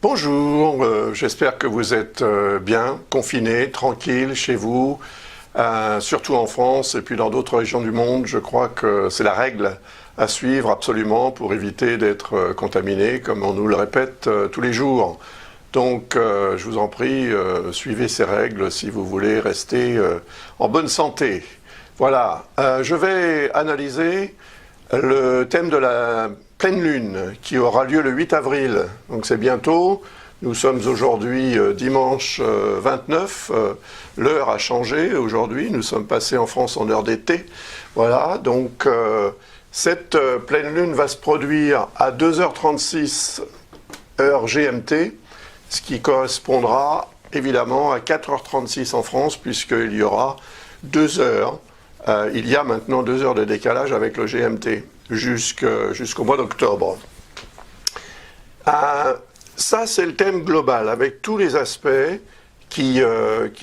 Bonjour, j'espère que vous êtes bien, confinés, tranquilles chez vous, surtout en France et puis dans d'autres régions du monde. Je crois que c'est la règle à suivre absolument pour éviter d'être contaminé, comme on nous le répète tous les jours. Donc je vous en prie, suivez ces règles si vous voulez rester en bonne santé. Voilà, je vais analyser le thème de la pleine lune qui aura lieu le 8 avril, donc c'est bientôt. Nous sommes aujourd'hui dimanche 29, l'heure a changé aujourd'hui, nous sommes passés en France en heure d'été. Voilà, donc cette pleine lune va se produire à 2h36 heure GMT, ce qui correspondra évidemment à 4h36 en France, puisqu'il y aura 2 heures. Il y a maintenant 2 heures de décalage avec le GMT jusqu'au mois d'octobre. Ça, c'est le thème global, avec tous les aspects qui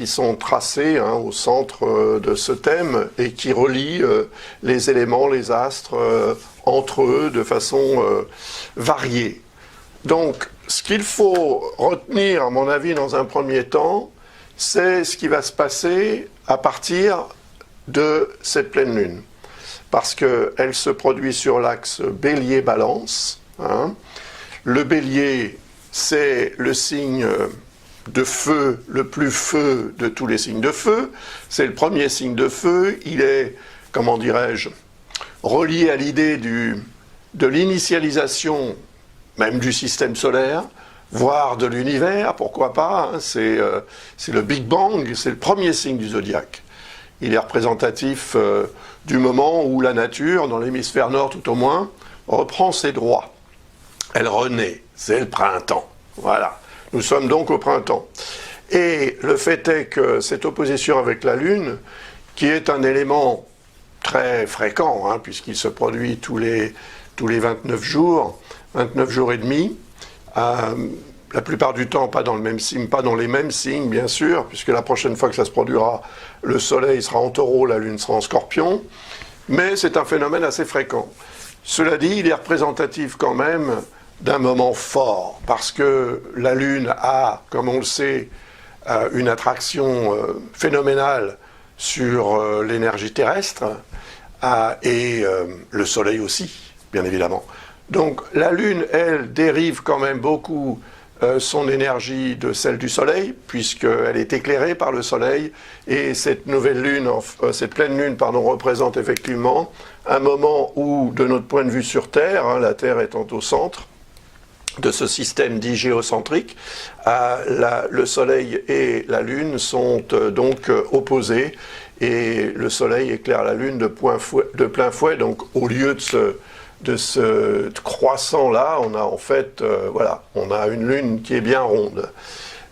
sont tracés au centre de ce thème et qui relient les éléments, les astres, entre eux de façon variée. Donc, ce qu'il faut retenir, à mon avis, dans un premier temps, c'est ce qui va se passer à partir de cette pleine lune. Parce qu'elle se produit sur l'axe Bélier-Balance. Le Bélier, c'est le signe de feu, le plus feu de tous les signes de feu. C'est le premier signe de feu. Il est, comment dirais-je, relié à l'idée de l'initialisation même du système solaire, voire de l'univers, pourquoi pas. C'est le Big Bang, c'est le premier signe du zodiaque. Il est représentatif du moment où la nature, dans l'hémisphère nord tout au moins, reprend ses droits. Elle renaît, c'est le printemps. Voilà, nous sommes donc au printemps. Et le fait est que cette opposition avec la Lune, qui est un élément très fréquent, puisqu'il se produit tous les 29 jours et demi, la plupart du temps, pas dans le même signe, pas dans les mêmes signes, bien sûr, puisque la prochaine fois que ça se produira, le Soleil sera en Taureau, la Lune sera en Scorpion, mais c'est un phénomène assez fréquent. Cela dit, il est représentatif quand même d'un moment fort, parce que la Lune a, comme on le sait, une attraction phénoménale sur l'énergie terrestre, et le Soleil aussi, bien évidemment. Donc la Lune, elle, dérive quand même beaucoup son énergie de celle du Soleil, puisqu'elle est éclairée par le Soleil, et cette nouvelle lune, cette pleine lune, représente effectivement un moment où, de notre point de vue sur Terre, la Terre étant au centre de ce système dit géocentrique, le Soleil et la Lune sont donc opposés, et le Soleil éclaire la Lune de plein fouet, donc au lieu de ce croissant-là, on a en fait, on a une lune qui est bien ronde.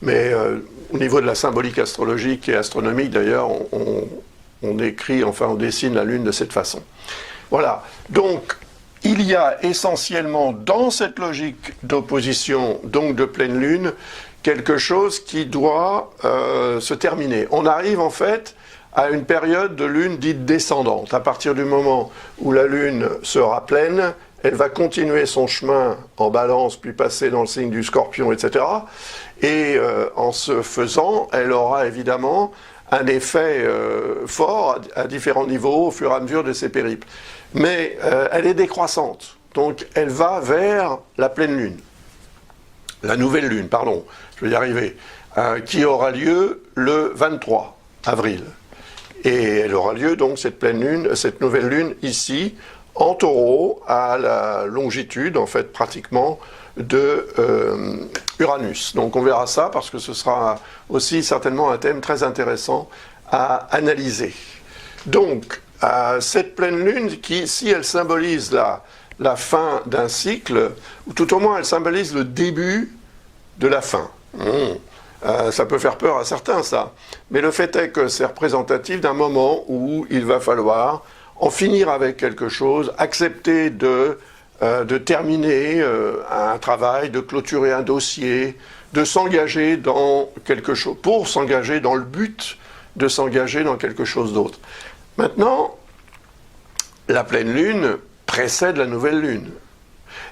Mais au niveau de la symbolique astrologique et astronomique, d'ailleurs, on dessine la lune de cette façon. Voilà. Donc, il y a essentiellement dans cette logique d'opposition, donc de pleine lune, quelque chose qui doit se terminer. On arrive en fait à une période de lune dite descendante. À partir du moment où la lune sera pleine, elle va continuer son chemin en balance, puis passer dans le signe du scorpion, etc. Et en ce faisant, elle aura évidemment un effet fort à différents niveaux au fur et à mesure de ses périples. Mais elle est décroissante, donc elle va vers la pleine lune. La nouvelle lune, pardon, je vais y arriver, qui aura lieu le 23 avril. Et elle aura lieu donc cette pleine lune, cette nouvelle lune ici, en Taureau, à la longitude en fait pratiquement de Uranus. Donc on verra ça parce que ce sera aussi certainement un thème très intéressant à analyser. Donc cette pleine lune qui, si elle symbolise la fin d'un cycle, ou tout au moins elle symbolise le début de la fin. Ça peut faire peur à certains, ça. Mais le fait est que c'est représentatif d'un moment où il va falloir en finir avec quelque chose, accepter de de terminer un travail, de clôturer un dossier, de s'engager dans quelque chose, pour s'engager dans le but de s'engager dans quelque chose d'autre. Maintenant, la pleine lune précède la nouvelle lune.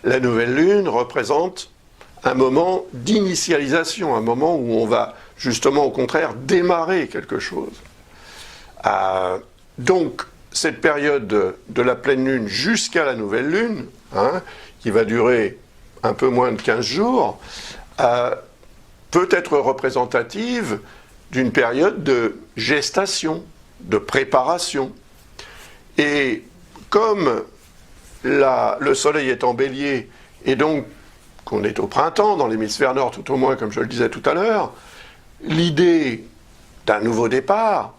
La nouvelle lune représente un moment d'initialisation, un moment où on va justement au contraire démarrer quelque chose. Donc, cette période de la pleine lune jusqu'à la nouvelle lune, qui va durer un peu moins de 15 jours, peut être représentative d'une période de gestation, de préparation. Et comme le soleil est en bélier, et donc qu'on est au printemps, dans l'hémisphère nord tout au moins, comme je le disais tout à l'heure, l'idée d'un nouveau départ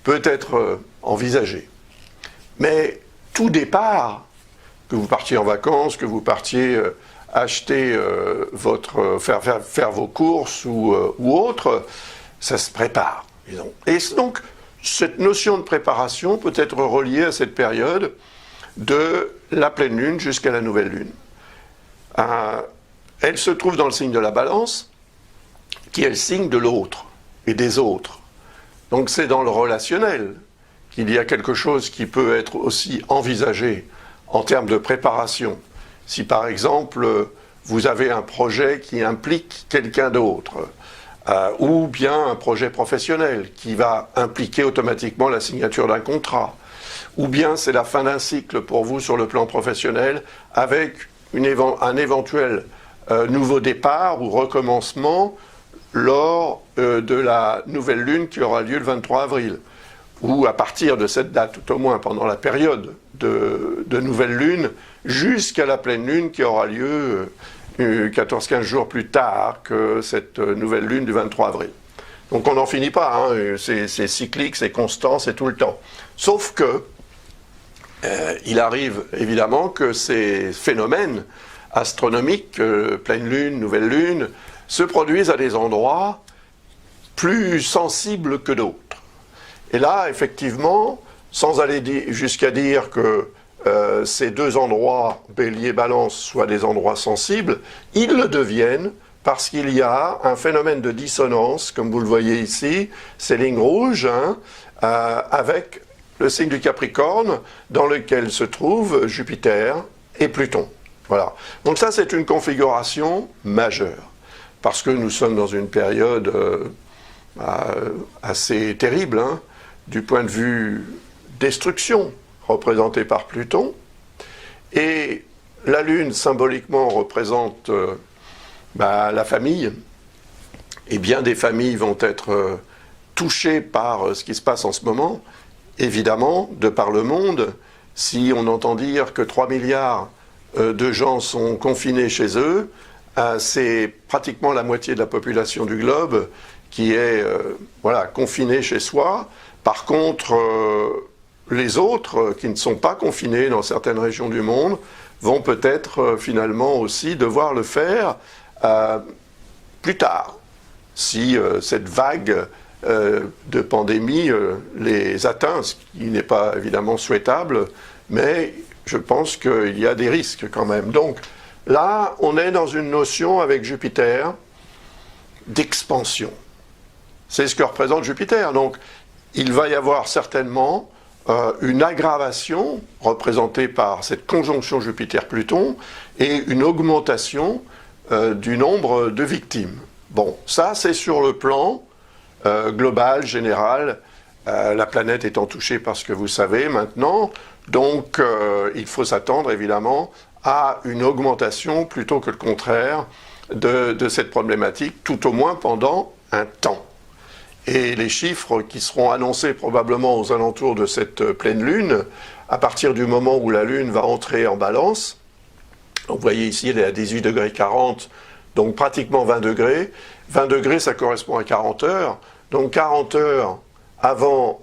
peut être envisagée. Mais tout départ, que vous partiez en vacances, que vous partiez acheter faire vos courses ou autre, ça se prépare, disons. Et donc, cette notion de préparation peut être reliée à cette période de la pleine lune jusqu'à la nouvelle lune. Elle se trouve dans le signe de la Balance, qui est le signe de l'autre et des autres. Donc c'est dans le relationnel qu'il y a quelque chose qui peut être aussi envisagé en termes de préparation. Si par exemple vous avez un projet qui implique quelqu'un d'autre, ou bien un projet professionnel qui va impliquer automatiquement la signature d'un contrat, ou bien c'est la fin d'un cycle pour vous sur le plan professionnel avec un éventuel nouveau départ ou recommencement lors de la nouvelle lune qui aura lieu le 23 avril, ou à partir de cette date, tout au moins pendant la période de nouvelle lune, jusqu'à la pleine lune qui aura lieu 14-15 jours plus tard que cette nouvelle lune du 23 avril. Donc on n'en finit pas, c'est cyclique, c'est constant, c'est tout le temps. Sauf que il arrive évidemment que ces phénomènes astronomiques, pleine lune, nouvelle lune, se produisent à des endroits plus sensibles que d'autres. Et là, effectivement, sans aller jusqu'à dire que ces deux endroits, Bélier-Balance, soient des endroits sensibles, ils le deviennent parce qu'il y a un phénomène de dissonance, comme vous le voyez ici, ces lignes rouges, avec le signe du Capricorne, dans lequel se trouvent Jupiter et Pluton. Voilà. Donc ça, c'est une configuration majeure, parce que nous sommes dans une période assez terrible, du point de vue destruction, représentée par Pluton, et la Lune, symboliquement, représente la famille, et bien des familles vont être touchées par ce qui se passe en ce moment, évidemment, de par le monde. Si on entend dire que 3 milliards de gens sont confinés chez eux, c'est pratiquement la moitié de la population du globe qui est confinée chez soi. Par contre, les autres qui ne sont pas confinés dans certaines régions du monde vont peut-être finalement aussi devoir le faire plus tard, si cette vague de pandémie les atteint, ce qui n'est pas évidemment souhaitable, mais je pense qu'il y a des risques quand même. Donc là, on est dans une notion avec Jupiter d'expansion. C'est ce que représente Jupiter. Donc il va y avoir certainement une aggravation représentée par cette conjonction Jupiter-Pluton et une augmentation du nombre de victimes. Bon, ça c'est sur le plan global, général, la planète étant touchée par ce que vous savez maintenant, donc il faut s'attendre évidemment à une augmentation plutôt que le contraire de cette problématique, tout au moins pendant un temps. Et les chiffres qui seront annoncés probablement aux alentours de cette pleine lune, à partir du moment où la lune va entrer en Balance, donc vous voyez ici elle est à 18 degrés 40, donc pratiquement 20 degrés. 20 degrés ça correspond à 40 heures, donc 40 heures avant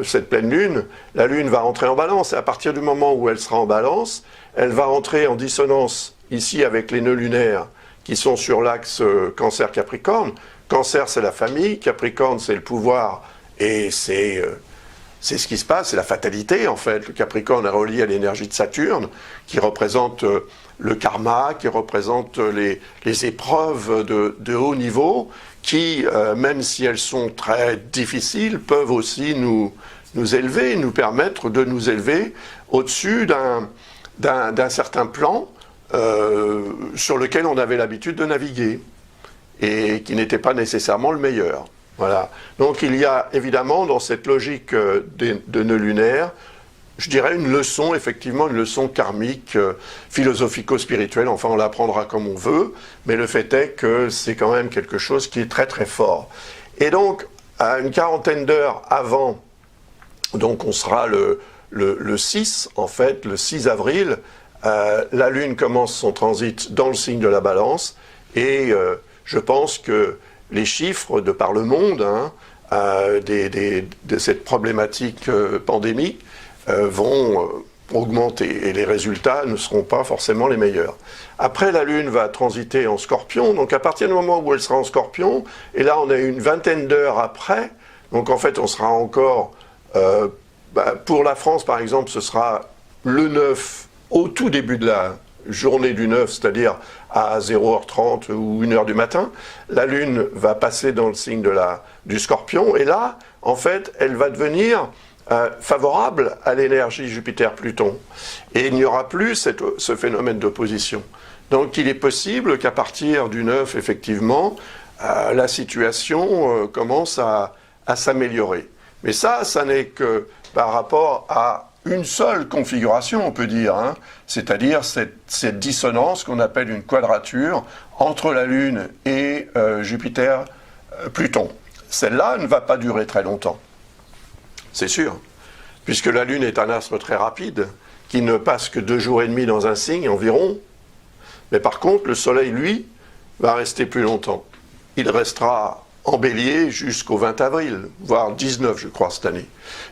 cette pleine lune, la lune va entrer en Balance, et à partir du moment où elle sera en Balance, elle va entrer en dissonance ici avec les nœuds lunaires qui sont sur l'axe Cancer-Capricorne. Cancer, c'est la famille, Capricorne, c'est le pouvoir, et c'est c'est ce qui se passe, c'est la fatalité en fait. Le Capricorne est relié à l'énergie de Saturne, qui représente le karma, qui représente les épreuves de haut niveau, qui, même si elles sont très difficiles, peuvent aussi nous élever, nous permettre de nous élever au-dessus d'un certain plan sur lequel on avait l'habitude de naviguer, et qui n'était pas nécessairement le meilleur. Voilà. Donc il y a évidemment dans cette logique de nœud lunaire, je dirais une leçon, effectivement une leçon karmique, philosophico-spirituelle, enfin on l'apprendra comme on veut, mais le fait est que c'est quand même quelque chose qui est très très fort. Et donc, à une quarantaine d'heures avant, donc on sera le 6, en fait, le 6 avril, la Lune commence son transit dans le signe de la Balance, et je pense que les chiffres de par le monde de cette problématique pandémique vont augmenter et les résultats ne seront pas forcément les meilleurs. Après, la Lune va transiter en Scorpion, donc à partir du moment où elle sera en Scorpion, et là on a une vingtaine d'heures après, donc en fait on sera encore, pour la France par exemple, ce sera le 9 au tout début de la journée du 9, c'est-à-dire à 0h30 ou 1h du matin, la Lune va passer dans le signe du Scorpion, et là, en fait, elle va devenir favorable à l'énergie Jupiter-Pluton. Et il n'y aura plus ce phénomène d'opposition. Donc il est possible qu'à partir du 9, effectivement, la situation commence à s'améliorer. Mais ça n'est que par rapport à une seule configuration, on peut dire, c'est-à-dire cette dissonance qu'on appelle une quadrature entre la Lune et Jupiter-Pluton. Celle-là ne va pas durer très longtemps, c'est sûr, puisque la Lune est un astre très rapide, qui ne passe que 2 jours et demi dans un signe environ, mais par contre, le Soleil, lui, va rester plus longtemps. Il restera en Bélier jusqu'au 20 avril, voire 19, je crois, cette année,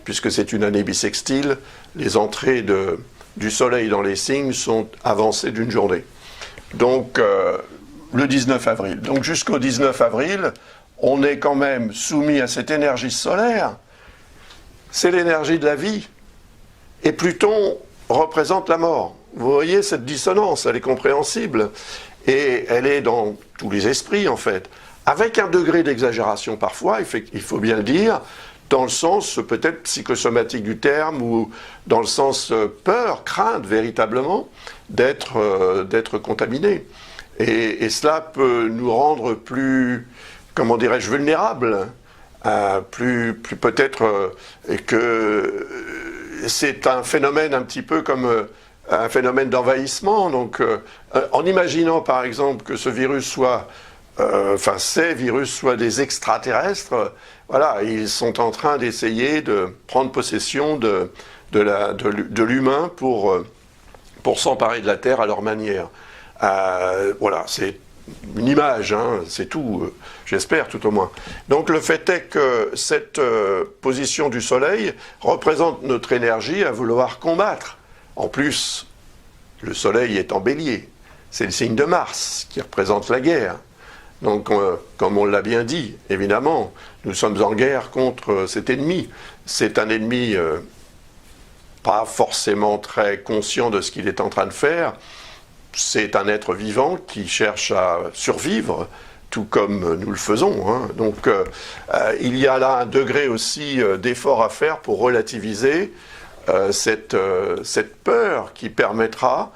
puisque c'est une année bissextile, les entrées du Soleil dans les signes sont avancées d'une journée. Donc, le 19 avril. Donc, jusqu'au 19 avril, on est quand même soumis à cette énergie solaire. C'est l'énergie de la vie. Et Pluton représente la mort. Vous voyez cette dissonance, elle est compréhensible. Et elle est dans tous les esprits, en fait. Avec un degré d'exagération parfois, il faut bien le dire, dans le sens peut-être psychosomatique du terme, ou dans le sens peur, crainte véritablement, d'être contaminé. Et cela peut nous rendre plus, comment dirais-je, vulnérables, plus peut-être que c'est un phénomène un petit peu comme un phénomène d'envahissement. Donc, en imaginant par exemple que ce virus soit ces virus soient des extraterrestres, voilà, ils sont en train d'essayer de prendre possession de l'humain pour s'emparer de la Terre à leur manière. Voilà, c'est une image, c'est tout, j'espère tout au moins. Donc le fait est que cette position du Soleil représente notre énergie à vouloir combattre. En plus, le Soleil est en Bélier, c'est le signe de Mars qui représente la guerre. Donc, comme on l'a bien dit, évidemment, nous sommes en guerre contre cet ennemi. C'est un ennemi pas forcément très conscient de ce qu'il est en train de faire. C'est un être vivant qui cherche à survivre, tout comme nous le faisons. Donc, il y a là un degré aussi d'effort à faire pour relativiser cette peur qui permettra,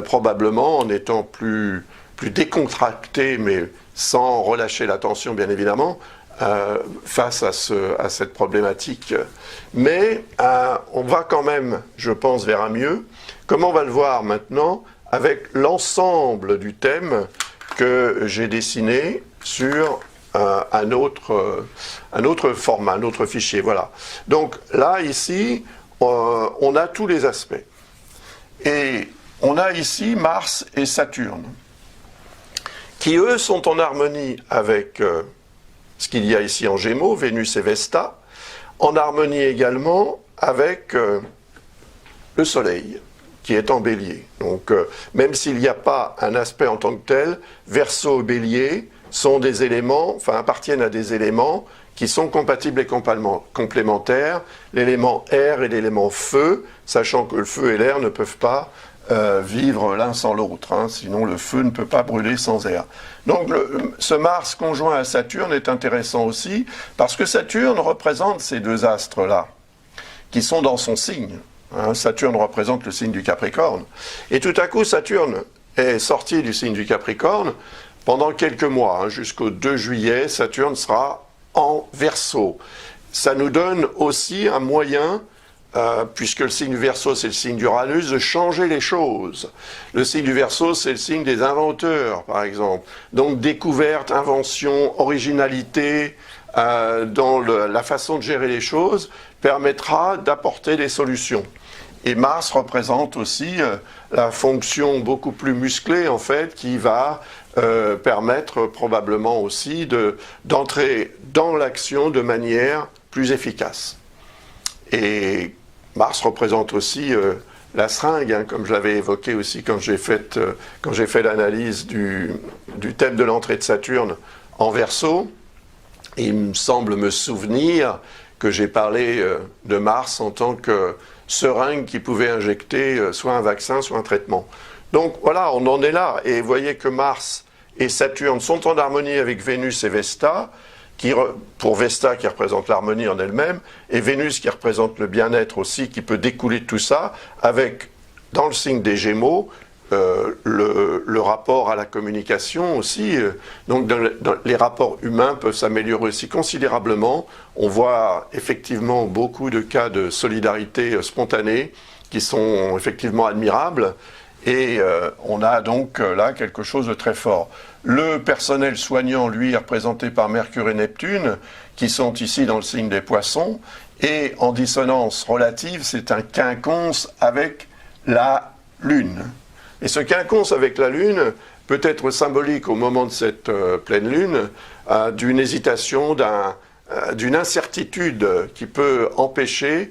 probablement, en étant plus décontracté, mais sans relâcher l'attention, bien évidemment, face à cette problématique. Mais on va quand même, je pense, vers un mieux. Comment on va le voir maintenant avec l'ensemble du thème que j'ai dessiné sur un autre format, un autre fichier. Voilà. Donc là, ici, on a tous les aspects. Et on a ici Mars et Saturne, qui eux sont en harmonie avec ce qu'il y a ici en Gémeaux, Vénus et Vesta, en harmonie également avec le Soleil, qui est en Bélier. Donc, même s'il n'y a pas un aspect en tant que tel, Verseau et Bélier sont des éléments, enfin appartiennent à des éléments qui sont compatibles et complémentaires, l'élément air et l'élément feu, sachant que le feu et l'air ne peuvent pas vivre l'un sans l'autre, hein, sinon le feu ne peut pas brûler sans air. Donc ce Mars conjoint à Saturne est intéressant aussi, parce que Saturne représente ces deux astres-là, qui sont dans son signe. Hein, Saturne représente le signe du Capricorne. Et tout à coup, Saturne est sorti du signe du Capricorne pendant quelques mois. Hein, jusqu'au 2 juillet, Saturne sera en Verseau. Ça nous donne aussi un moyen, puisque le signe du Verseau, c'est le signe d'Uranus, de changer les choses. Le signe du Verseau, c'est le signe des inventeurs, par exemple. Donc découverte, invention, originalité, dans la façon de gérer les choses, permettra d'apporter des solutions. Et Mars représente aussi la fonction beaucoup plus musclée, en fait, qui va permettre probablement aussi d'entrer dans l'action de manière plus efficace. Et Mars représente aussi la seringue, hein, comme je l'avais évoqué aussi quand j'ai fait l'analyse du thème de l'entrée de Saturne en Verseau. Il me semble me souvenir que j'ai parlé de Mars en tant que seringue qui pouvait injecter soit un vaccin, soit un traitement. Donc voilà, on en est là. Et vous voyez que Mars et Saturne sont en harmonie avec Vénus et Vesta, pour Vesta qui représente l'harmonie en elle-même, et Vénus qui représente le bien-être aussi, qui peut découler de tout ça, avec, dans le signe des Gémeaux, le rapport à la communication aussi. Donc les rapports humains peuvent s'améliorer aussi considérablement. On voit effectivement beaucoup de cas de solidarité spontanée qui sont effectivement admirables. Et on a donc là quelque chose de très fort. Le personnel soignant, lui, est représenté par Mercure et Neptune, qui sont ici dans le signe des Poissons, et en dissonance relative, c'est un quinconce avec la Lune. Et ce quinconce avec la Lune peut être symbolique au moment de cette pleine Lune d'une hésitation, d'une incertitude qui peut empêcher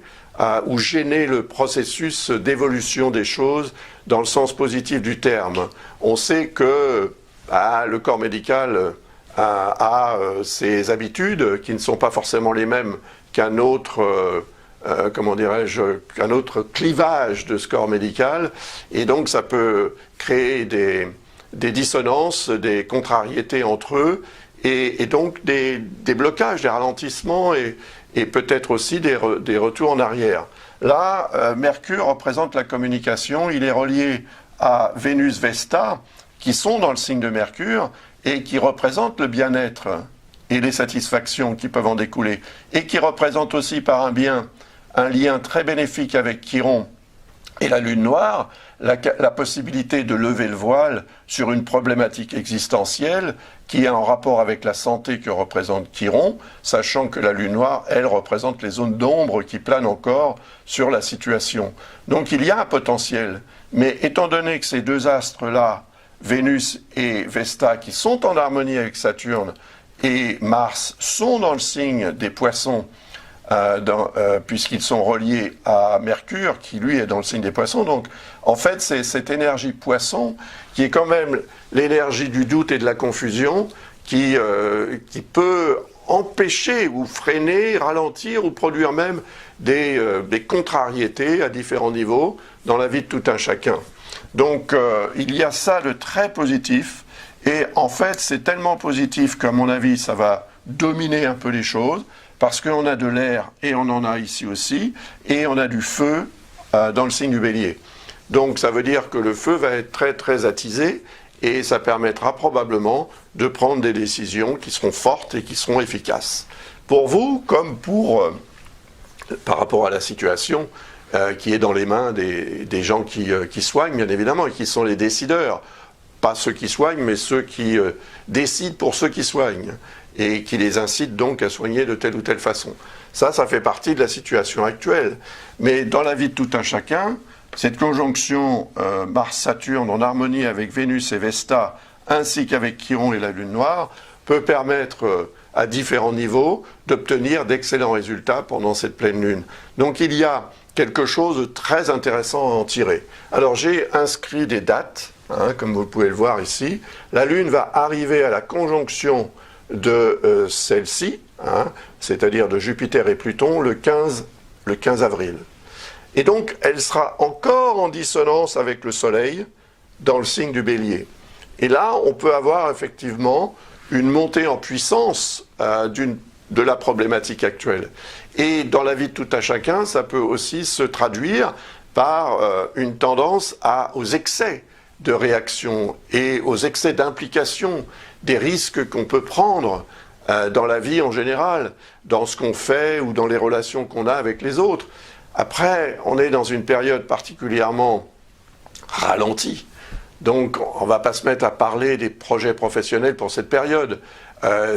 ou gêner le processus d'évolution des choses dans le sens positif du terme. On sait que le corps médical a ses habitudes qui ne sont pas forcément les mêmes qu'un autre, qu'un autre clivage de ce corps médical, et donc ça peut créer des dissonances, des contrariétés entre eux, et donc des blocages, des ralentissements, et peut-être aussi des retours en arrière. Là, Mercure représente la communication, il est relié à Vénus Vesta, qui sont dans le signe de Mercure, et qui représentent le bien-être et les satisfactions qui peuvent en découler, et qui représentent aussi par un lien très bénéfique avec Chiron et la Lune noire, la possibilité de lever le voile sur une problématique existentielle qui est en rapport avec la santé que représente Chiron, sachant que la Lune noire, elle, représente les zones d'ombre qui planent encore sur la situation. Donc il y a un potentiel, mais étant donné que ces deux astres-là, Vénus et Vesta, qui sont en harmonie avec Saturne, et Mars sont dans le signe des Poissons, puisqu'ils sont reliés à Mercure, qui lui est dans le signe des Poissons. Donc, en fait, c'est cette énergie Poisson, qui est quand même l'énergie du doute et de la confusion, qui peut empêcher ou freiner, ralentir ou produire même des contrariétés à différents niveaux dans la vie de tout un chacun. Donc, il y a ça de très positif, et en fait, c'est tellement positif qu'à mon avis, ça va dominer un peu les choses, parce qu'on a de l'air, et on en a ici aussi, et on a du feu dans le signe du Bélier. Donc ça veut dire que le feu va être très très attisé, et ça permettra probablement de prendre des décisions qui seront fortes et qui seront efficaces. Pour vous, comme par rapport à la situation qui est dans les mains des gens qui soignent, bien évidemment, et qui sont les décideurs. Pas ceux qui soignent, mais ceux qui décident pour ceux qui soignent, et qui les incitent donc à soigner de telle ou telle façon. Ça fait partie de la situation actuelle. Mais dans la vie de tout un chacun, cette conjonction Mars-Saturne en harmonie avec Vénus et Vesta, ainsi qu'avec Chiron et la Lune noire, peut permettre à différents niveaux d'obtenir d'excellents résultats pendant cette pleine Lune. Donc il y a quelque chose de très intéressant à en tirer. Alors j'ai inscrit des dates, comme vous pouvez le voir ici. La Lune va arriver à la conjonction de celle-ci, hein, c'est-à-dire de Jupiter et Pluton, le 15 avril. Et donc, elle sera encore en dissonance avec le Soleil dans le signe du Bélier. Et là, on peut avoir effectivement une montée en puissance de la problématique actuelle. Et dans la vie de tout un chacun, ça peut aussi se traduire par une tendance aux excès de réaction et aux excès d'implication, des risques qu'on peut prendre dans la vie en général, dans ce qu'on fait ou dans les relations qu'on a avec les autres. Après, on est dans une période particulièrement ralentie. Donc, on ne va pas se mettre à parler des projets professionnels pour cette période.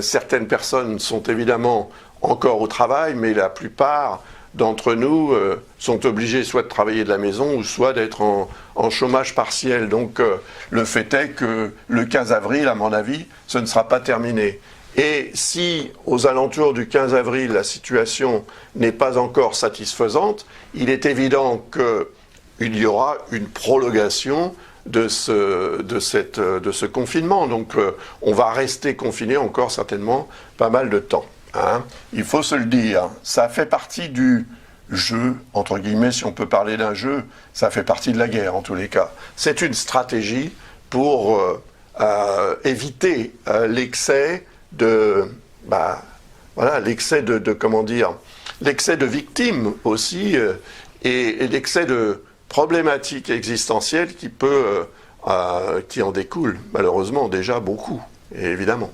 Certaines personnes sont évidemment encore au travail, mais la plupart d'entre nous sont obligés soit de travailler de la maison ou soit d'être en chômage partiel. Donc, le fait est que le 15 avril, à mon avis, ce ne sera pas terminé. Et si, aux alentours du 15 avril, la situation n'est pas encore satisfaisante, il est évident qu'il y aura une prolongation de ce confinement. Donc, on va rester confiné encore certainement pas mal de temps. Hein. Il faut se le dire, ça fait partie du jeu, entre guillemets, si on peut parler d'un jeu, ça fait partie de la guerre en tous les cas. C'est une stratégie pour éviter l'excès l'excès l'excès de victimes aussi, et l'excès de problématiques existentielles qui en découlent, malheureusement, déjà beaucoup, évidemment.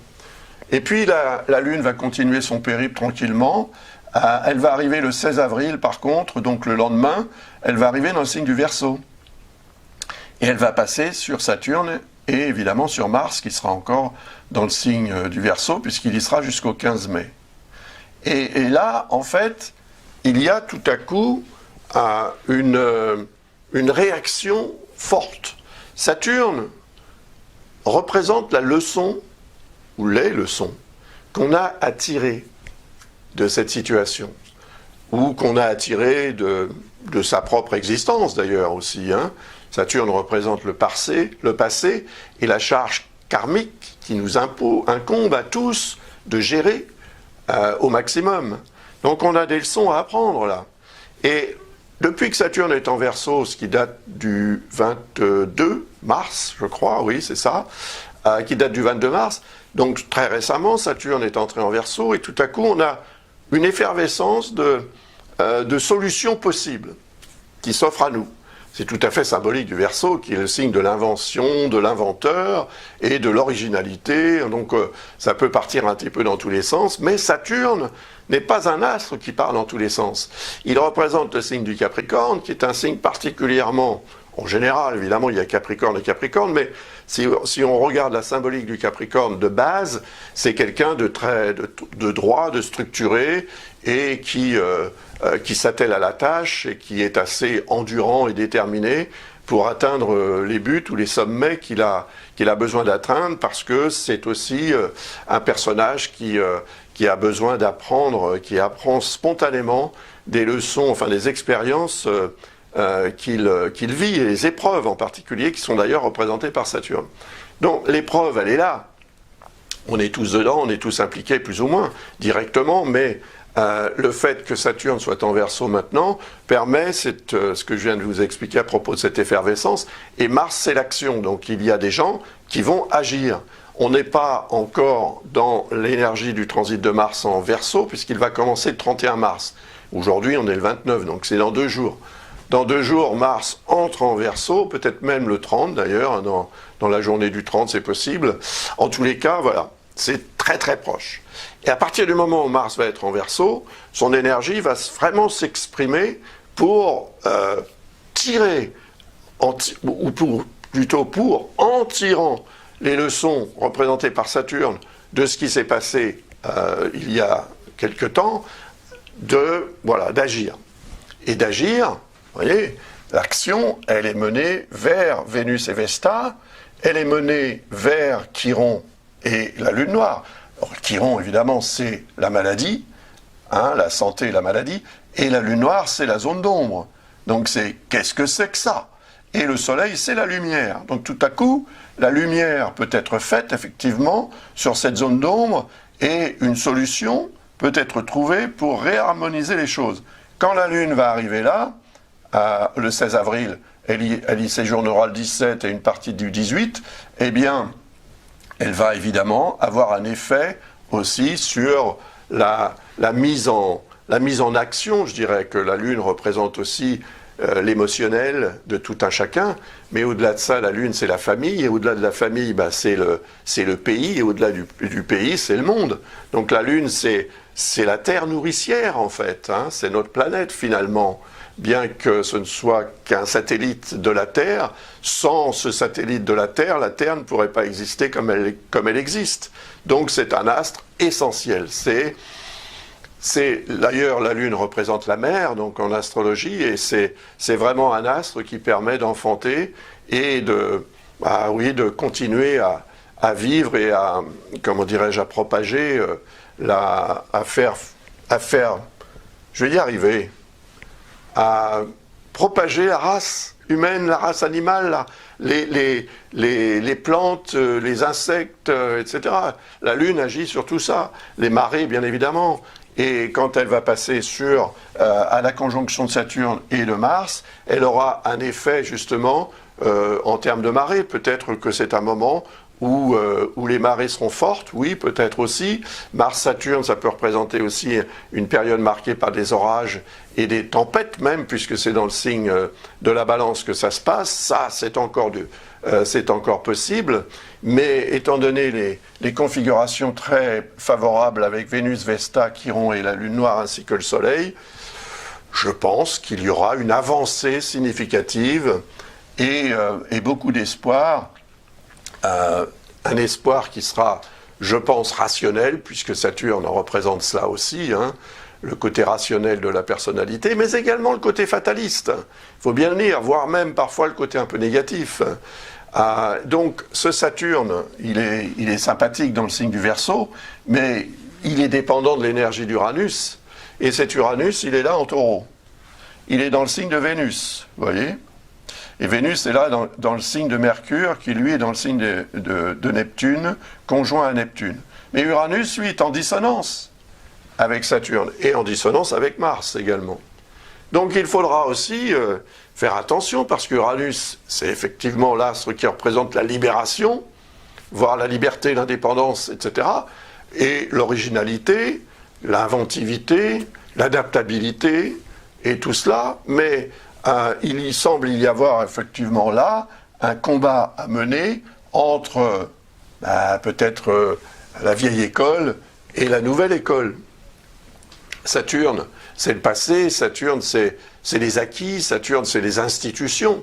Et puis la Lune va continuer son périple tranquillement. Elle va arriver le 16 avril, par contre, donc le lendemain, elle va arriver dans le signe du Verseau. Et elle va passer sur Saturne et évidemment sur Mars, qui sera encore dans le signe du Verseau, puisqu'il y sera jusqu'au 15 mai. Et là, en fait, il y a tout à coup une réaction forte. Saturne représente la leçon, ou les leçons, qu'on a à tirer de cette situation, ou qu'on a à tirer de sa propre existence d'ailleurs aussi. Hein. Saturne représente le passé et la charge karmique qui nous incombe à tous de gérer au maximum. Donc on a des leçons à apprendre là. Et depuis que Saturne est en Verseau, ce qui date du 22 mars, je crois, oui c'est ça, qui date du 22 mars, donc très récemment Saturne est entré en Verseau et tout à coup on a une effervescence de solutions possibles qui s'offrent à nous. C'est tout à fait symbolique du Verseau, qui est le signe de l'invention, de l'inventeur et de l'originalité. Donc ça peut partir un petit peu dans tous les sens, mais Saturne n'est pas un astre qui part dans tous les sens. Il représente le signe du Capricorne, qui est un signe particulièrement, en général, évidemment, il y a Capricorne et Capricorne, mais si on regarde la symbolique du Capricorne de base, c'est quelqu'un de droit, de structuré, et qui s'attelle à la tâche et qui est assez endurant et déterminé pour atteindre les buts ou les sommets qu'il a besoin d'atteindre, parce que c'est aussi un personnage qui a besoin d'apprendre, qui apprend spontanément des leçons, enfin des expériences qu'il vit, et les épreuves en particulier, qui sont d'ailleurs représentées par Saturne. Donc l'épreuve, elle est là. On est tous dedans, on est tous impliqués plus ou moins directement, mais le fait que Saturne soit en Verseau maintenant permet ce que je viens de vous expliquer à propos de cette effervescence. Et Mars, c'est l'action. Donc il y a des gens qui vont agir. On n'est pas encore dans l'énergie du transit de Mars en Verseau, puisqu'il va commencer le 31 mars. Aujourd'hui, on est le 29, donc c'est dans 2 jours. Dans 2 jours, Mars entre en Verseau, peut-être même le 30 d'ailleurs, dans la journée du 30, c'est possible. En tous les cas, voilà, c'est très très proche. Et à partir du moment où Mars va être en Verseau, son énergie va vraiment s'exprimer pour tirer, pour en tirant les leçons représentées par Saturne de ce qui s'est passé il y a quelque temps, d'agir. Et d'agir, vous voyez, l'action, elle est menée vers Vénus et Vesta, elle est menée vers Chiron et la Lune Noire. Alors, Chiron, évidemment, c'est la maladie, hein, la santé et la maladie, et la Lune Noire, c'est la zone d'ombre. Donc qu'est-ce que c'est que ça? Et le Soleil, c'est la lumière. Donc tout à coup, la lumière peut être faite, effectivement, sur cette zone d'ombre, et une solution peut être trouvé pour réharmoniser les choses. Quand la Lune va arriver là, le 16 avril, elle y séjournera le 17 et une partie du 18, eh bien, elle va évidemment avoir un effet aussi sur la mise en action. Je dirais que la Lune représente aussi l'émotionnel de tout un chacun, mais au-delà de ça, la Lune, c'est la famille, et au-delà de la famille, c'est le pays, et au-delà du pays, c'est le monde. Donc la Lune, c'est la terre nourricière, en fait, hein, c'est notre planète, finalement. Bien que ce ne soit qu'un satellite de la Terre, sans ce satellite de la Terre ne pourrait pas exister comme elle existe. Donc c'est un astre essentiel. D'ailleurs, la Lune représente la mer, donc en astrologie, et c'est vraiment un astre qui permet d'enfanter et de continuer à vivre et à, comment dirais-je, à propager, à faire, je vais y arriver, à propager la race humaine, la race animale, les plantes, les insectes, etc. La Lune agit sur tout ça, les marées bien évidemment. Et quand elle va passer à la conjonction de Saturne et de Mars, elle aura un effet justement en termes de marée. Peut-être que c'est un moment où les marées seront fortes, oui, peut-être aussi. Mars-Saturne, ça peut représenter aussi une période marquée par des orages et des tempêtes même, puisque c'est dans le signe de la Balance que ça se passe. Ça, c'est encore possible. Mais étant donné les configurations très favorables avec Vénus, Vesta, Chiron et la Lune noire ainsi que le Soleil, je pense qu'il y aura une avancée significative et beaucoup d'espoir. Un espoir qui sera, je pense, rationnel, puisque Saturne en représente cela aussi, hein, le côté rationnel de la personnalité, mais également le côté fataliste. Il faut bien le dire, voire même parfois le côté un peu négatif. Donc ce Saturne, il est sympathique dans le signe du Verseau, mais il est dépendant de l'énergie d'Uranus, et cet Uranus, il est là en Taureau. Il est dans le signe de Vénus, vous voyez ? Et Vénus est là dans le signe de Mercure, qui lui est dans le signe de Neptune, conjoint à Neptune. Mais Uranus, lui, est en dissonance avec Saturne, et en dissonance avec Mars également. Donc il faudra aussi faire attention, parce qu'Uranus, c'est effectivement l'astre qui représente la libération, voire la liberté, l'indépendance, etc., et l'originalité, l'inventivité, l'adaptabilité, et tout cela, mais il y semble y avoir effectivement là un combat à mener entre peut-être la vieille école et la nouvelle école. Saturne, c'est le passé, Saturne, c'est les acquis, Saturne, c'est les institutions,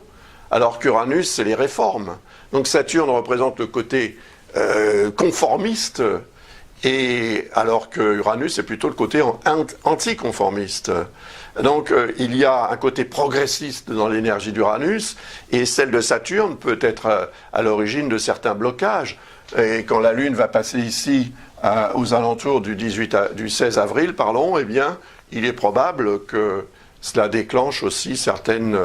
alors qu'Uranus, c'est les réformes. Donc Saturne représente le côté conformiste, et alors que Uranus, c'est plutôt le côté anticonformiste. Donc il y a un côté progressiste dans l'énergie d'Uranus, et celle de Saturne peut être à l'origine de certains blocages. Et quand la Lune va passer ici aux alentours du 16 avril, eh bien, il est probable que cela déclenche aussi certaines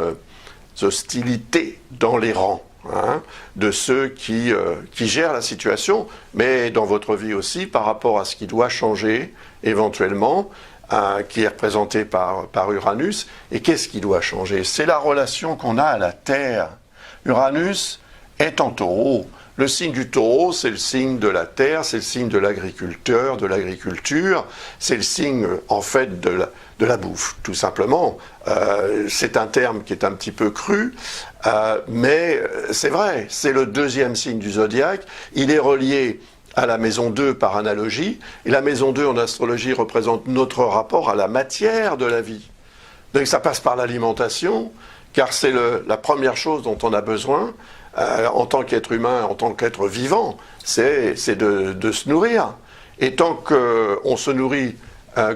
hostilités dans les rangs, hein, de ceux qui gèrent la situation, mais dans votre vie aussi, par rapport à ce qui doit changer éventuellement, qui est représenté par Uranus. Et qu'est-ce qui doit changer? C'est la relation qu'on a à la Terre. Uranus est en Taureau. Le signe du Taureau, c'est le signe de la terre, c'est le signe de l'agriculteur, de l'agriculture, c'est le signe, en fait, de la bouffe, tout simplement. C'est un terme qui est un petit peu cru, mais c'est vrai, c'est le deuxième signe du zodiaque. Il est relié à la maison 2 par analogie, et la maison 2 en astrologie représente notre rapport à la matière de la vie. Donc ça passe par l'alimentation, car c'est la première chose dont on a besoin, en tant qu'être humain, en tant qu'être vivant, c'est de se nourrir. Et tant qu'on se nourrit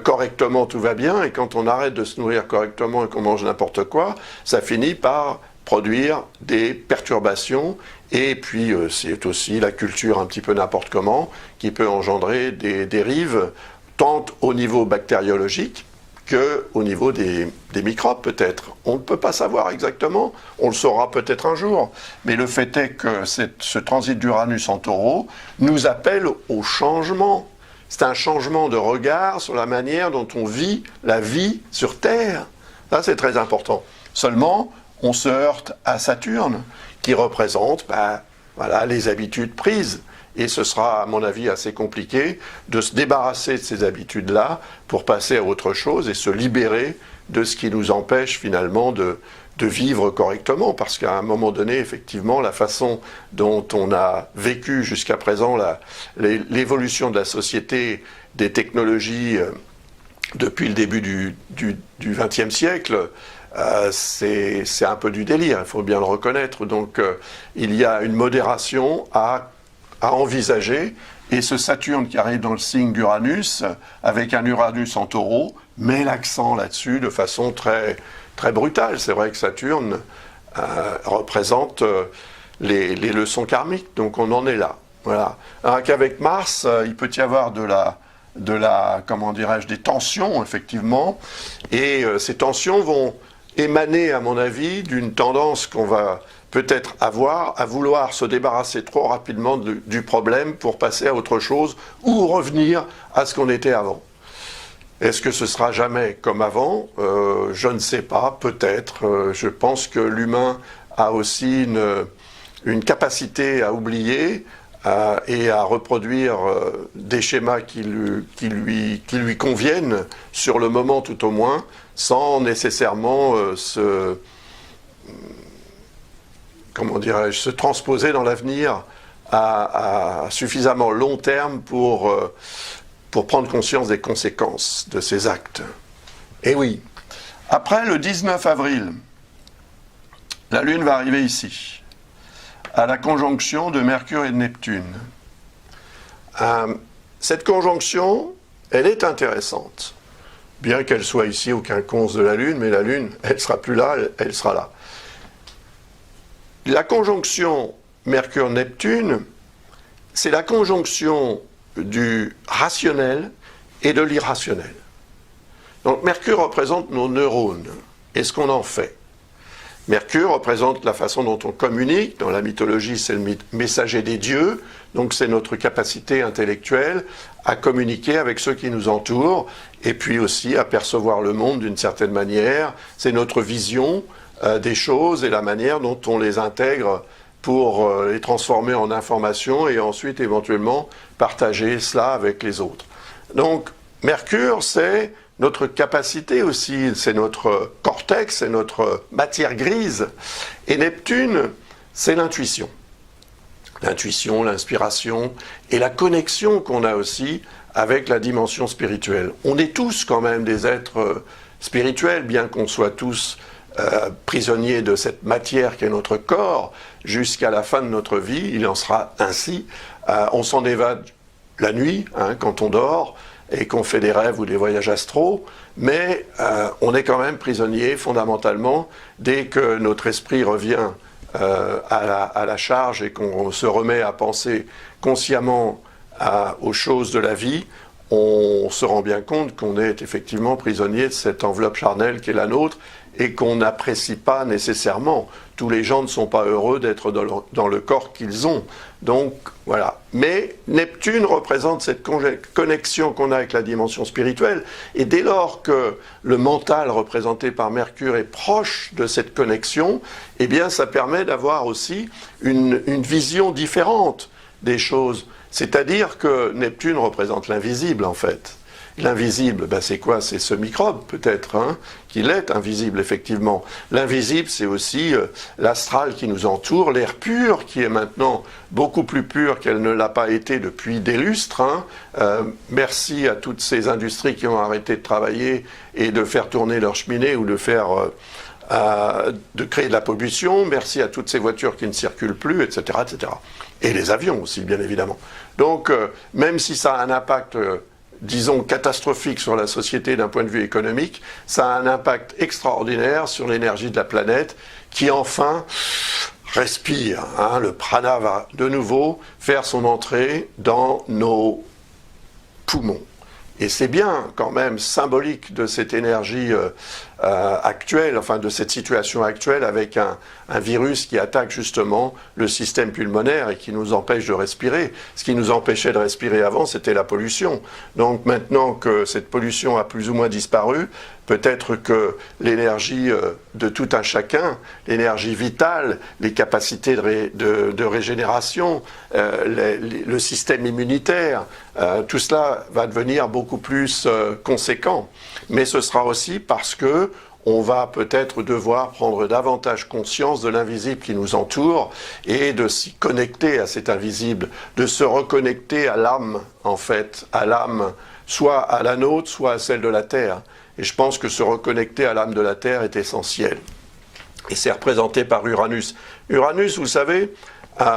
correctement, tout va bien, et quand on arrête de se nourrir correctement et qu'on mange n'importe quoi, ça finit par produire des perturbations, et puis c'est aussi la culture un petit peu n'importe comment, qui peut engendrer des dérives, tant au niveau bactériologique, qu'au niveau des microbes peut-être. On ne peut pas savoir exactement, on le saura peut-être un jour, mais le fait est que ce transit d'Uranus en Taureau nous appelle au changement. c'est un changement de regard sur la manière dont on vit la vie sur Terre. Ça, c'est très important. Seulement, on se heurte à Saturne, qui représente voilà, les habitudes prises. Et ce sera, à mon avis, assez compliqué de se débarrasser de ces habitudes-là pour passer à autre chose et se libérer de ce qui nous empêche finalement de vivre correctement. Parce qu'à un moment donné, effectivement, la façon dont on a vécu jusqu'à présent l'évolution de la société, des technologies depuis le début du XXe siècle, c'est un peu du délire, il faut bien le reconnaître. Donc il y a une modération à envisager, et ce Saturne qui arrive dans le signe d'Uranus, avec un Uranus en taureau, met l'accent là-dessus de façon très, très brutale. C'est vrai que Saturne représente les leçons karmiques, donc on en est là. Voilà. Alors qu'avec Mars, il peut y avoir comment dirais-je, des tensions, effectivement, et ces tensions vont émaner, à mon avis, d'une tendance qu'on va peut-être avoir à vouloir se débarrasser trop rapidement du problème pour passer à autre chose ou revenir à ce qu'on était avant. Est-ce que ce sera jamais comme avant ? Je ne sais pas, peut-être. Je pense que l'humain a aussi une capacité à oublier et à reproduire des schémas qui lui conviennent sur le moment tout au moins, sans nécessairement se transposer dans l'avenir à suffisamment long terme pour prendre conscience des conséquences de ces actes. Et oui, après le 19 avril, la Lune va arriver ici, à la conjonction de Mercure et de Neptune. Cette conjonction, elle est intéressante, bien qu'elle soit ici au quinconce de la Lune, mais la Lune, elle ne sera plus là, elle sera là. La conjonction Mercure-Neptune, c'est la conjonction du rationnel et de l'irrationnel. Donc Mercure représente nos neurones et ce qu'on en fait. Mercure représente la façon dont on communique. Dans la mythologie, c'est le messager des dieux, donc c'est notre capacité intellectuelle à communiquer avec ceux qui nous entourent et puis aussi à percevoir le monde d'une certaine manière. C'est notre vision des choses et la manière dont on les intègre pour les transformer en informations et ensuite éventuellement partager cela avec les autres. Donc Mercure, c'est notre capacité aussi, c'est notre cortex, c'est notre matière grise. Et Neptune, c'est l'intuition. L'intuition, l'inspiration et la connexion qu'on a aussi avec la dimension spirituelle. On est tous quand même des êtres spirituels, bien qu'on soit tous prisonniers de cette matière qui est notre corps, jusqu'à la fin de notre vie, il en sera ainsi. On s'en évade la nuit, quand on dort, et qu'on fait des rêves ou des voyages astraux, mais on est quand même prisonnier fondamentalement dès que notre esprit revient à la charge et qu'on se remet à penser consciemment aux choses de la vie. On se rend bien compte qu'on est effectivement prisonnier de cette enveloppe charnelle qui est la nôtre et qu'on n'apprécie pas nécessairement. Tous les gens ne sont pas heureux d'être dans le corps qu'ils ont. Donc, voilà. Mais Neptune représente cette connexion qu'on a avec la dimension spirituelle. Et dès lors que le mental représenté par Mercure est proche de cette connexion, eh bien, ça permet d'avoir aussi une vision différente des choses. C'est-à-dire que Neptune représente l'invisible, en fait. L'invisible, c'est quoi ? C'est ce microbe, peut-être, qu'il est invisible, effectivement. L'invisible, c'est aussi l'astral qui nous entoure, l'air pur, qui est maintenant beaucoup plus pur qu'elle ne l'a pas été depuis des lustres. Merci à toutes ces industries qui ont arrêté de travailler et de faire tourner leurs cheminées ou de créer de la pollution. Merci à toutes ces voitures qui ne circulent plus, etc., etc. Et les avions aussi, bien évidemment. Donc, même si ça a un impact disons, catastrophique sur la société d'un point de vue économique, ça a un impact extraordinaire sur l'énergie de la planète qui enfin respire. Le prana va de nouveau faire son entrée dans nos poumons. Et c'est bien quand même symbolique de cette énergie actuelle, enfin de cette situation actuelle avec un virus qui attaque justement le système pulmonaire et qui nous empêche de respirer. Ce qui nous empêchait de respirer avant, c'était la pollution. Donc maintenant que cette pollution a plus ou moins disparu, peut-être que l'énergie de tout un chacun, l'énergie vitale, les capacités de régénération, le système immunitaire, tout cela va devenir beaucoup plus conséquent. Mais ce sera aussi parce que on va peut-être devoir prendre davantage conscience de l'invisible qui nous entoure et de s'y connecter à cet invisible, de se reconnecter à l'âme, en fait, à l'âme, soit à la nôtre, soit à celle de la Terre. Et je pense que se reconnecter à l'âme de la Terre est essentiel. Et c'est représenté par Uranus. Uranus, vous savez,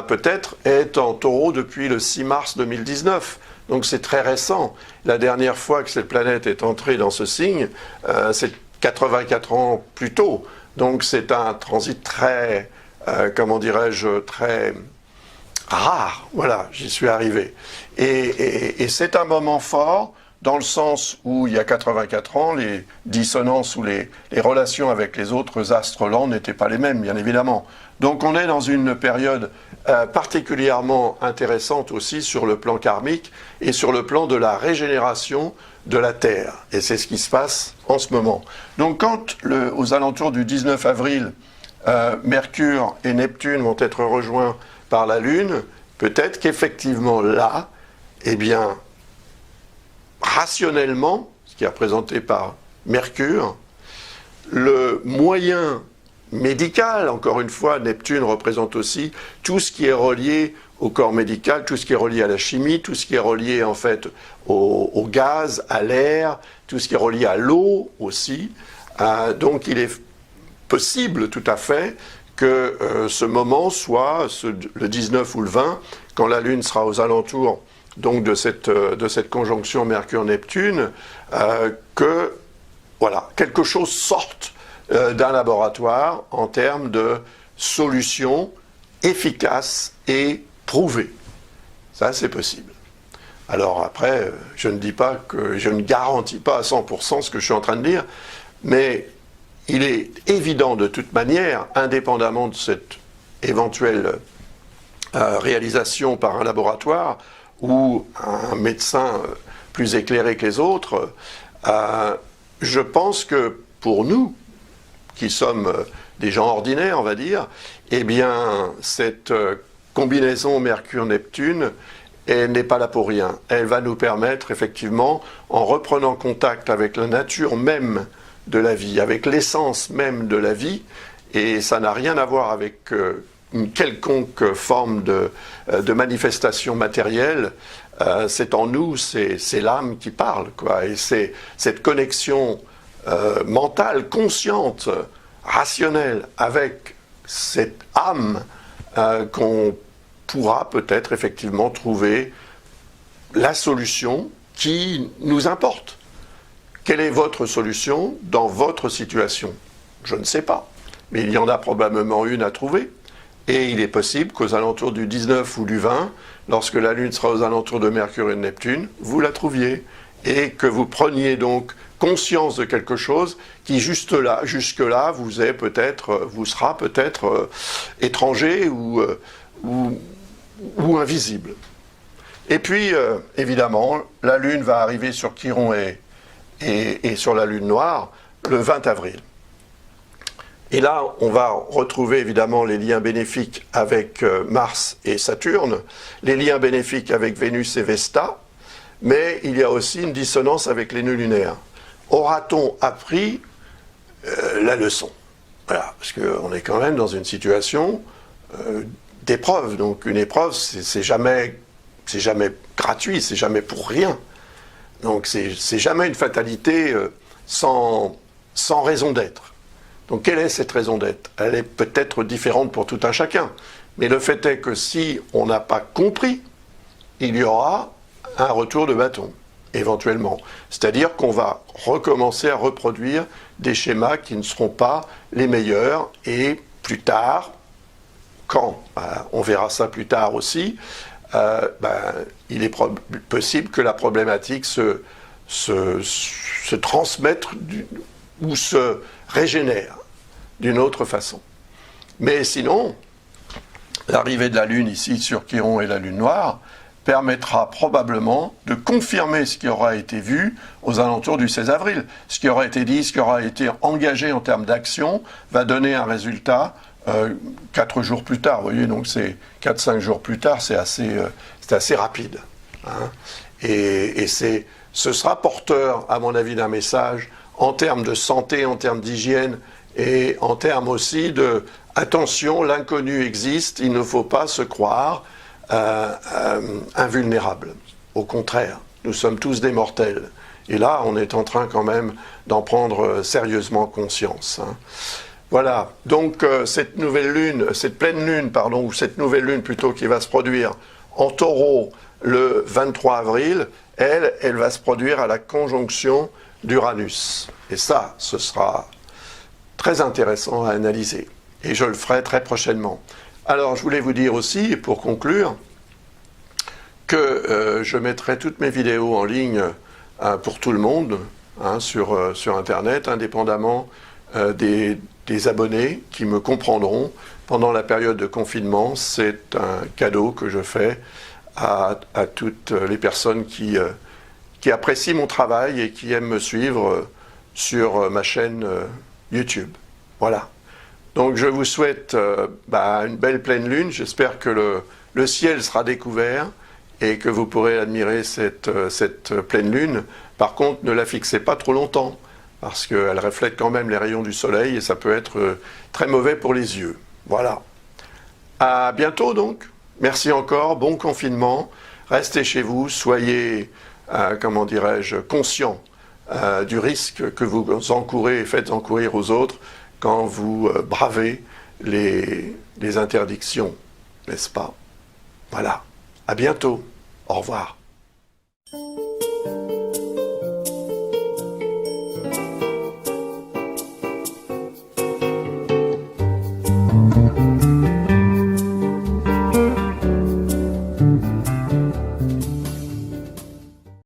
peut-être est en Taureau depuis le 6 mars 2019. Donc c'est très récent. La dernière fois que cette planète est entrée dans ce signe, c'est 84 ans plus tôt. Donc c'est un transit très, comment dirais-je, très rare. Voilà, j'y suis arrivé. Et c'est un moment fort dans le sens où il y a 84 ans, les dissonances ou les relations avec les autres astres lents n'étaient pas les mêmes, bien évidemment. Donc on est dans une période particulièrement intéressante aussi sur le plan karmique et sur le plan de la régénération de la Terre. Et c'est ce qui se passe en ce moment. Donc quand, aux alentours du 19 avril, Mercure et Neptune vont être rejoints par la Lune, peut-être qu'effectivement là, eh bien, rationnellement, ce qui est représenté par Mercure, le moyen médical, encore une fois, Neptune représente aussi tout ce qui est relié au corps médical, tout ce qui est relié à la chimie, tout ce qui est relié en fait au gaz, à l'air, tout ce qui est relié à l'eau aussi. Donc il est possible tout à fait que ce moment soit le 19 ou le 20, quand la Lune sera aux alentours donc de cette conjonction Mercure-Neptune, que voilà, quelque chose sorte d'un laboratoire en termes de solutions efficaces et prouvées. Ça, c'est possible. Alors après, je ne garantis pas à 100% ce que je suis en train de dire, mais il est évident de toute manière, indépendamment de cette éventuelle réalisation par un laboratoire ou un médecin plus éclairé que les autres, je pense que pour nous, qui sommes des gens ordinaires, on va dire, eh bien, cette combinaison Mercure-Neptune, elle n'est pas là pour rien. Elle va nous permettre, effectivement, en reprenant contact avec la nature même de la vie, avec l'essence même de la vie, et ça n'a rien à voir avec une quelconque forme de manifestation matérielle. C'est en nous, c'est l'âme qui parle, quoi, et c'est cette connexion mentale, consciente, rationnelle, avec cette âme qu'on pourra peut-être effectivement trouver la solution qui nous importe. Quelle est votre solution dans votre situation? Je ne sais pas, mais il y en a probablement une à trouver. Et il est possible qu'aux alentours du 19 ou du 20, lorsque la Lune sera aux alentours de Mercure et de Neptune, vous la trouviez. Et que vous preniez donc conscience de quelque chose qui jusque-là vous sera peut-être étranger ou invisible. Et puis, évidemment, la Lune va arriver sur Chiron et sur la Lune noire le 20 avril. Et là, on va retrouver évidemment les liens bénéfiques avec Mars et Saturne, les liens bénéfiques avec Vénus et Vesta, mais il y a aussi une dissonance avec les nœuds lunaires. Aura-t-on appris la leçon? Voilà, parce qu'on est quand même dans une situation d'épreuve. Donc une épreuve, c'est jamais gratuit, c'est jamais pour rien. Donc c'est jamais une fatalité sans raison d'être. Donc quelle est cette raison d'être? Elle est peut-être différente pour tout un chacun. Mais le fait est que si on n'a pas compris, il y aura un retour de bâton, éventuellement. C'est-à-dire qu'on va recommencer à reproduire des schémas qui ne seront pas les meilleurs. Et plus tard, quand on verra ça plus tard aussi, il est possible que la problématique se transmettre ou se régénèrent d'une autre façon. Mais sinon, l'arrivée de la Lune ici sur Chiron et la Lune noire permettra probablement de confirmer ce qui aura été vu aux alentours du 16 avril. Ce qui aura été dit, ce qui aura été engagé en termes d'action, va donner un résultat 4 jours plus tard. Vous voyez, donc c'est 4-5 jours plus tard, c'est assez rapide. Hein. Et ce sera porteur, à mon avis, d'un message en termes de santé, en termes d'hygiène et en termes aussi de attention, l'inconnu existe, il ne faut pas se croire invulnérable. Au contraire, nous sommes tous des mortels. Et là, on est en train quand même d'en prendre sérieusement conscience. Hein. Voilà, donc cette pleine lune, ou cette nouvelle lune plutôt, qui va se produire en Taureau le 23 avril, elle va se produire à la conjonction d'Uranus. Et ça, ce sera très intéressant à analyser. Et je le ferai très prochainement. Alors, je voulais vous dire aussi, pour conclure, que je mettrai toutes mes vidéos en ligne pour tout le monde, hein, sur Internet, indépendamment des abonnés qui me comprendront pendant la période de confinement. C'est un cadeau que je fais à toutes les personnes qui apprécient mon travail et qui aiment me suivre sur ma chaîne YouTube. Voilà. Donc je vous souhaite une belle pleine lune. J'espère que le ciel sera découvert et que vous pourrez admirer cette pleine lune. Par contre, ne la fixez pas trop longtemps, parce qu'elle reflète quand même les rayons du soleil et ça peut être très mauvais pour les yeux. Voilà. À bientôt donc. Merci encore, bon confinement. Restez chez vous, soyez, conscients du risque que vous encourez et faites encourir aux autres quand vous bravez les interdictions, n'est-ce pas? Voilà. À bientôt. Au revoir.